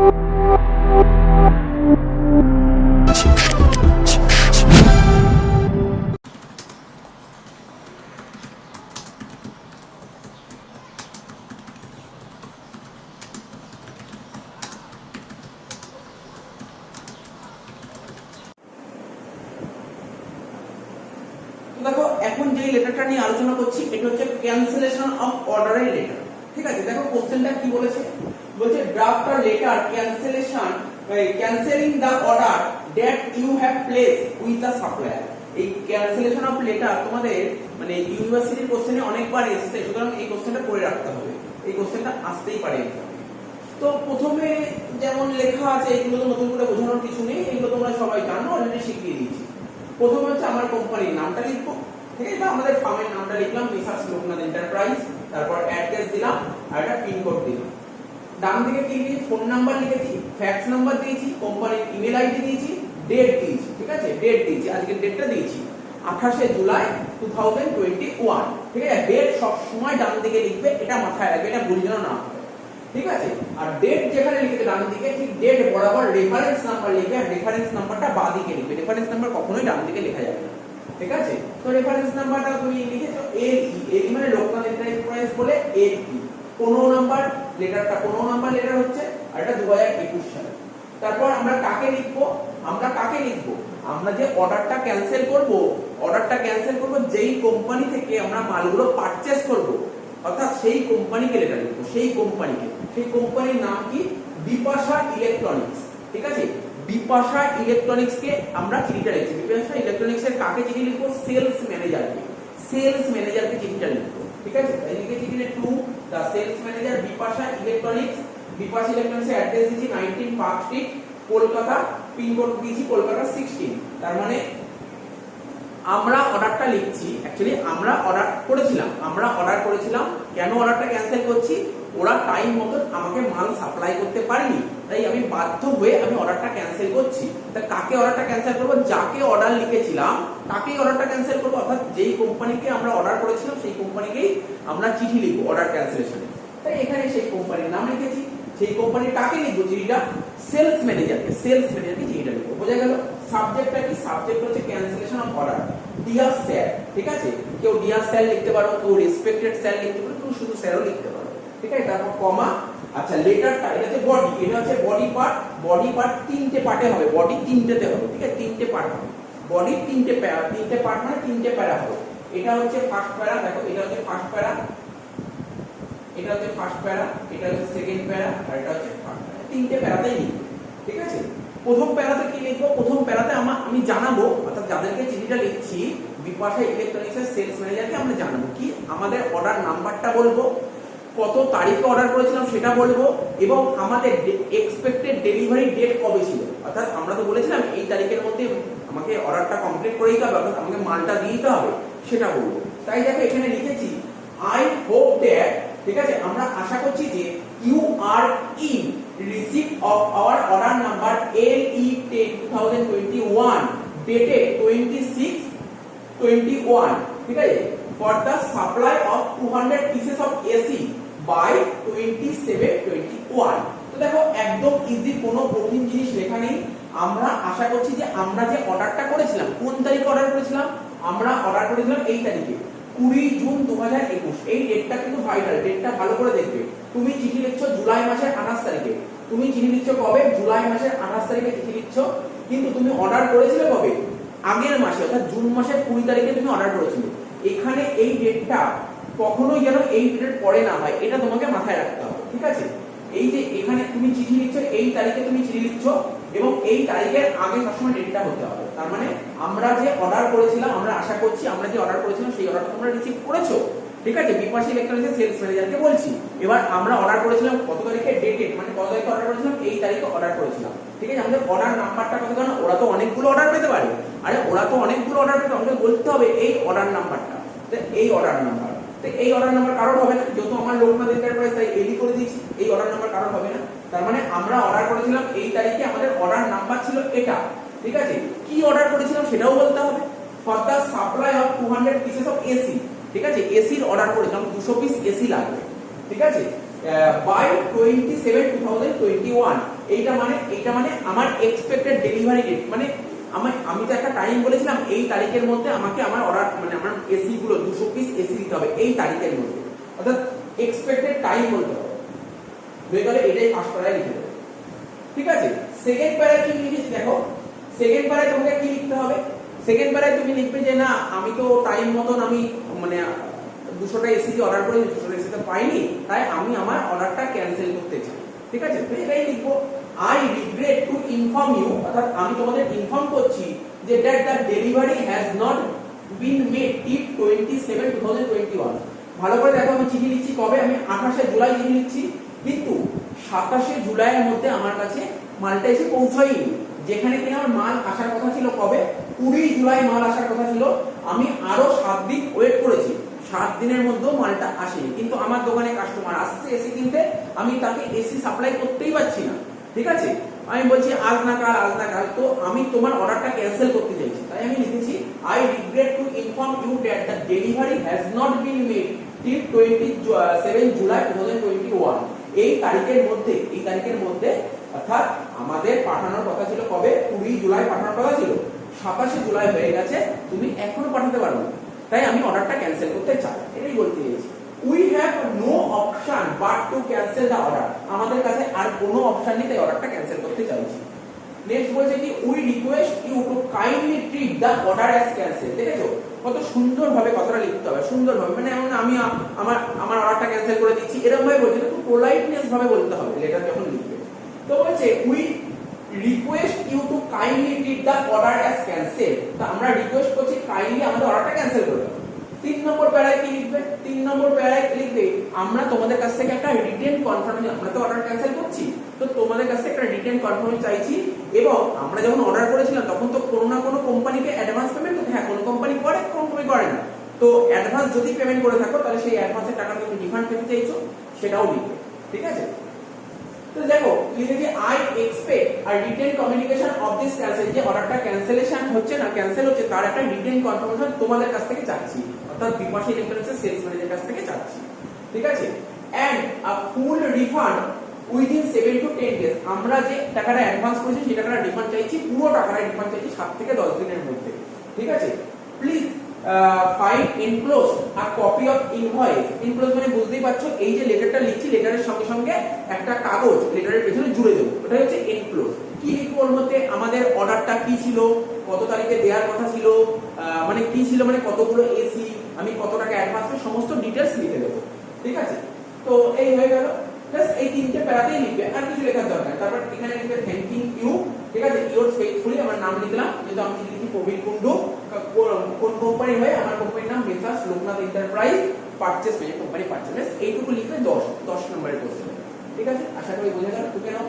দেখো এখন যে লেটারটা নিয়ে আলোচনা করছি এটা হচ্ছে ক্যান্সেলেশন অফ অর্ডারের লেটার। ঠিক আছে, দেখো কোশ্চেনটা কি বলেছে, বলছে draft a letter cancelling the order that you have placed with the supplier. এই ক্যান্সেলেশন অফ লেটার তোমাদের মানে ইউনিভার্সিটির কোশ্চেনে অনেকবার এসেছে, সুতরাং এই কোশ্চেনটা পড়ে রাখতে হবে, এই কোশ্চেনটা আসতেই পারে। তো প্রথমে যেমন লেখা আছে এগুলো তো নতুন করে বোঝানোর কিছু নেই, এগুলো তোমরা সবাই জানো, অলরেডি শিখিয়ে দিয়েছি। প্রথমে হচ্ছে আমার কোম্পানির নামটা লিখবো, ঠিক আছে, আমাদের ফার্মের নামটা লিখলাম মেসার্স লোকনাথ এন্টারপ্রাইজ, তারপর অ্যাড্রেস দিলাম আর একটা পিন কোড দিলাম। ডান দিকে কি দিয়েছি, ফোন নাম্বার লিখেছি, ফ্যাক্স নাম্বার দিয়েছি, কোম্পানির ইমেল আইডি দিয়েছি, ডেট দিয়েছি। ঠিক আছে, ডেট দিয়েছি, আজকের ডেটটা দিয়েছি 28শে জুলাই 2021। ঠিক আছে, ডেট সব সময় ডান দিকে লিখবে, এটা মাথায় রাখবে, এটা ভুল যেন না হয়। ঠিক আছে, আর ডেট যেখানে লিখবে ডান দিকে ঠিক ডেট বরাবর রেফারেন্স নাম্বার লিখবে, আর রেফারেন্স নাম্বারটা বাঁ দিকে লিখবে, রেফারেন্স নাম্বার কখনোই ডান দিকে লেখা যাবে না। ঠিক আছে, তো রেফারেন্স নাম্বারটা তুমি লিখেছো এল মানে লোকনাথ এন্টারপ্রাইজ বলে এল ই 15 নাম্বার লেটারটা 15 নাম্বার লেটার হচ্ছে, আর এটা 2021 সালে। তারপর আমরা কাকে লিখবো, আমরা যে অর্ডারটা ক্যান্সেল করব যেই কোম্পানি থেকে আমরা মালগুলো পারচেজ করব, অর্থাৎ সেই কোম্পানিকে লেটার লিখবো, সেই কোম্পানির নাম কি, বিপাশা ইলেকট্রনিক্স। ঠিক আছে, বিপাশা ইলেকট্রনিক্স কে আমরা চিঠিটা লিখছি। বিপাশা ইলেকট্রনিক্স এর কাকে চিঠি লিখবো, সেলস ম্যানেজারকে চিঠিটা লিখবো। ঠিক আছে, এদিকে চিঠিতে to the sales manager Bipasha Electronics এর অ্যাড্রেস দিয়েছি 19 Park Street Kolkata, pin code দিয়েছি কলকাতা 16। তার মানে আমরা অর্ডারটা লিখছি, অ্যাকচুয়ালি আমরা অর্ডার করেছিলাম, কেন অর্ডারটা ক্যান্সেল করছি, ওরা টাইম মতো আমাকে মাল সাপ্লাই করতে পারেনি, তাই আমি বাধ্য হয়ে আমি অর্ডারটা ক্যান্সেল করছি। তা কাকে অর্ডারটা ক্যান্সেল করব, যাকে অর্ডার লিখেছিলাম তাকেই অর্ডারটা ক্যান্সেল করব, অর্থাৎ যেই কোম্পানিকে আমরা অর্ডার করেছিলাম সেই কোম্পানিকেই আমরা চিঠি লিখবো অর্ডার ক্যান্সেলেশনে। তাই এখানে সেই কোম্পানির নাম লিখেছি, সেই কোম্পানির কাকে লিখবো চিঠিটা, সেলস ম্যানেজারকে চিঠিটা লিখবো। বোঝা গেল? সাবজেক্টটা কি, সাবজেক্ট হচ্ছে cancellation of order, dear sir. ঠিক আছে, কেউ ডিয়ার স্যার লিখতে পারো, কেউ রেসপেক্টেড স্যার লিখতে পারো, কেউ শুধু স্যারও লিখতে পারো। ঠিক আছে, তারপর কমা। আচ্ছা, লেটারটা এটা হচ্ছে বডি, এটা হচ্ছে বডি পার্ট তিনটে পার্টে হবে, বডি তিনটেতে হবে। ঠিক আছে, তিনটে পার্ট হবে, বডি তিনটে পার্ট মানে তিনটে প্যারা হবে। এটা হচ্ছে ফার্স্ট প্যারা, দেখো এটা হচ্ছে ফার্স্ট প্যারা, এটা হচ্ছে সেকেন্ড প্যারা, আর এটা হচ্ছে থার্ড প্যারা, তিনটে প্যারাতেই লিখবো। ঠিক আছে, প্রথম প্যারাতে কি লিখবো, প্রথম প্যারাতে আমি জানাবো, অর্থাৎ যাদেরকে চিঠিটা লিখছি বিপাশা ইলেকট্রনিক্স এর সেলস ম্যানেজারকে আমরা জানাবো কি, আমাদের অর্ডার নাম্বারটা বলবো, কত তারিখে অর্ডার করেছিলাম সেটা বলবো, এবং আমাদের এক্সপেক্টেড ডেলিভারি ডেট কবে ছিল, অর্থাৎ আমরা তো বলেছিলাম এই তারিখের মধ্যে আমাকে অর্ডারটা কমপ্লিট করে দিতে হবে, অর্থাৎ আমাকে মালটা দিয়ে দিতে হবে, সেটা বলবো। তাই দেখো এখানে লিখেছি আই হোপ দ্যাট, ঠিক আছে, আমরা আশা করছি যে you are in receipt of our order number LE10 2021 dated 26/21, ঠিক আছে, for the supply of 200 pieces of AC by 27/21। তো দেখো একদম ইজি, কোনো কঠিন জিনিস লেখা নেই। আমরা আশা করছি যে আমরা যে অর্ডারটা করেছিলাম, কোন তারিখে অর্ডার করেছিলাম, আমরা অর্ডার করেছিলাম এই তারিখে 20 জুন 2021। এই ডেটটা কিন্তু ভাইটাল, ডেটটা ভালো করে দেখবে। তুমি চিঠি লিখছো জুলাই মাসের 28 তারিখে, তুমি চিঠি লিখছো কবে, জুলাই মাসের 28 তারিখে চিঠি লিখছো, কিন্তু তুমি অর্ডার করেছিলে কবে, আগের মাসে, অর্থাৎ জুন মাসের 20 তারিখে তুমি অর্ডার করেছিলে। এখানে এই ডেটটা কখনোই যেন এই ডেটের পরে না হয়, এটা তোমাকে মাথায় রাখতে হবে। ঠিক আছে, এই যে এখানে তুমি চিঠি লিখছো, এই তারিখে তুমি চিঠি লিখছো, এবং এই তারিখের আগে সবসময় ডেটটা হতে হবে। তার মানে আমরা যে অর্ডার করেছিলাম, আমরা আশা করছি আমরা যে অর্ডার করেছিলাম সেই অর্ডারটা তোমরা রিসিভ করেছো। ঠিক আছে, বিপাশা ইলেকট্রনিক্সের সেলস ম্যানেজারকে বলছি, এবার আমরা অর্ডার করেছিলাম কত তারিখে, ডেটেড মানে কত তারিখে অর্ডার করেছিলাম, এই তারিখে অর্ডার করেছিলাম। ঠিক আছে, আমাদের অর্ডার নাম্বারটা কত, কারণ ওরা তো অনেকগুলো অর্ডার পেতে পারে, আরে ওরা তো অনেকগুলো অর্ডার পেতে, আমাদের বলতে হবে এই অর্ডার নাম্বারটা, এই অর্ডার নাম্বার। তো এই অর্ডার নাম্বার কারোর হবে না, যেহেতু আমার লোকনাথ এন্টারপ্রাইজ তাই এলি করে দিয়েছি, এই অর্ডার নাম্বার কারোর হবে না। তার মানে আমরা অর্ডার করেছিলাম এই তারিখে, আমাদের অর্ডার নাম্বার ছিল এটা। ঠিক আছে, কি অর্ডার করেছিলাম সেটাও বলতে হবে, for the supply of 200 pieces of AC. ঠিক আছে, এসির অর্ডার করেছিলাম, 200 পিস এসি লাগবে। ঠিক আছে, বাই 27/2021 এইটা মানে আমার এক্সপেক্টেড ডেলিভারি ডেট, মানে আমি তো একটা টাইম বলেছিলাম এই তারিখের মধ্যে আমাকে আমার অর্ডার মানে আমার এসি গুলো 200 পিস এসি দিতে হবে এই তারিখের মধ্যে, অর্থাৎ এক্সপেক্টেড টাইম বলতে হবে। হয়ে গেলে এটাই ফার্স্ট প্যারায় লিখে দেবো, ঠিক আছে। সেকেন্ড প্যারায় কি লিখেছি দেখো, সেকেন্ড প্যারায় তোমাকে কি লিখতে হবে, সেকেন্ড প্যারায় তুমি লিখবে যে না আমি তো টাইম মতন আমি মানে 200টা এসি অর্ডার করে 200টা এসি তো পাইনি, তাই আমি আমার অর্ডারটা ক্যান্সেল করতে চাই, ঠিক আছে। তো এটাই লিখবো, I regret to inform you, অর্থাৎ আমি তোমাদের ইনফর্ম করছি যে that the delivery has not been made till 27/2021। ভালো করে দেখো আমি চিঠি লিখছি কবে, আমি 28শে জুলাই চিঠি লিখছি, কিন্তু 27শে জুলাইয়ের মধ্যে আমার কাছে মালটা এসে পৌঁছায়নি। যেখানে কিনা আমার মাল আসার কথা ছিল কবে, 20 জুলাই মাল আসার কথা ছিল, আমি আরো 7 দিন ওয়েট করেছি, 7 দিনের মধ্যেও মালটা আসেনি। কিন্তু আমার দোকানে কাস্টমার আসছে এসি কিনতে, আমি তাকে এসি সাপ্লাই করতেই পারছি না, ঠিক আছে। আমি বলছি আজ না কাল, তো আমি তোমার অর্ডারটা ক্যান্সেল করতে চাইছি, তাই আমি লিখেছি I regret to inform you that the delivery has not been made till 27 July 2021। এই তারিখের মধ্যে অর্থাৎ আমাদের পাঠানোর কথা ছিল কবে, 20 জুলাই পাঠানোর কথা ছিল, 27শে জুলাই হয়ে গেছে, তুমি এখনো পাঠাতে পারবে না, তাই আমি অর্ডারটা ক্যান্সেল করতে চাই, এটাই বলতে চাইছি। We have no option but to cancel the order, আমাদের কাছে আর কোনো অপশন নেই, তাই অর্ডারটা ক্যান্সেল করতে চাইছি। নেক্সট বলছে কি we request you to kindly treat the order as cancel. দেখেছো কত সুন্দরভাবে কথাটা লিখতে হবে, সুন্দরভাবে, মানে এমন আমি আমার অর্ডারটা ক্যান্সেল করে দিচ্ছি এরকম ভাবে বলছি না, একটু পোলাইটনেস ভাবে বলতে হবে লেটার যখন লিখবে। তো বলছে we request you to kindly treat the order as cancel, তো আমরা রিকোয়েস্ট করছি কাইন্ডলি আমাদের অর্ডারটা ক্যান্সেল করে দাও। 3 নম্বর প্যারায় কি লিখবে, 3 নম্বর প্যারায় লিখবে আমরা তোমাদের কাছ থেকে একটা রিটেন কনফার্মেশন, আমরা তো অর্ডার ক্যান্সেল করছি, তো তোমাদের কাছ থেকে একটা রিটেন কনফার্মেশন চাইছি, এবং আমরা যখন অর্ডার করেছিলাম তখন তো কোনো না কোনো কোম্পানিকে অ্যাডভান্স পেমেন্ট করতে, হ্যাঁ কোনো কোম্পানি করে কোনো কোম্পানি করে না, তো অ্যাডভান্স যদি পেমেন্ট করে থাকো তাহলে সেই অ্যাডভান্সের টাকা তুমি রিফান্ড পেতে চাইছো সেটাও লিখবে, ঠিক আছে। তো দেখো লিখেছি I expect our written communication of this cancel, যে অর্ডারটা ক্যান্সেলেশন হচ্ছে না ক্যান্সেল হচ্ছে তার একটা রিটেন কনফার্মেশন তোমাদের কাছ থেকে চাচ্ছি, অর্থাৎ বিপাশা ইলেকট্রনিক্সের সেলস ম্যানেজারের কাছ থেকে চাচ্ছি, ঠিক আছে। And a full refund within 7 to 10 days, আমরা যে টাকাটা অ্যাডভান্স করেছি সেই টাকাটা রিফান্ড চাইছি, পুরো টাকাটা রিফান্ড চাইছি 7 থেকে 10 দিনের মধ্যে, ঠিক আছে। Please file enclose a copy of invoice, enclose মানে বুঝতেই পারছো এই যে লেটারটা লিখছি লেটারের সঙ্গে সঙ্গে একটা কাগজ লেটারের পেছনে জুড়ে দেবো, ওটা হচ্ছে এনক্লোজ। কি লিখবো ওর মধ্যে, আমাদের অর্ডারটা কি ছিল, কত তারিখে দেওয়ার কথা ছিল, মানে কি ছিল, মানে কতগুলো এসি, আমি কত টাকা অ্যাডভান্স করে সমস্ত ডিটেইলস লিখে দেবো, ঠিক আছে। তো এই হয়ে গেল, জাস্ট এই 3টে প্যারাতেই লিখবে, আর কিছু লেখার দরকার। তারপর এখানে লিখবে থ্যাঙ্কিং ইউ, ঠিক আছে, ইওর ফেইথফুলি, আমার নাম লিখলাম, যেহেতু আমি লিখি প্রবীর কুন্ডু, কোন কোম্পানি হয়, আমার কোম্পানির নাম মেসার্স লোকনাথ এন্টারপ্রাইজ, পারচেজ মানে কোম্পানি পারচেজ, এইটুকু লিখবে 10 নম্বরের কোশ্চেন, ঠিক আছে। আশা করি বোঝা গেল, টুকে নাও।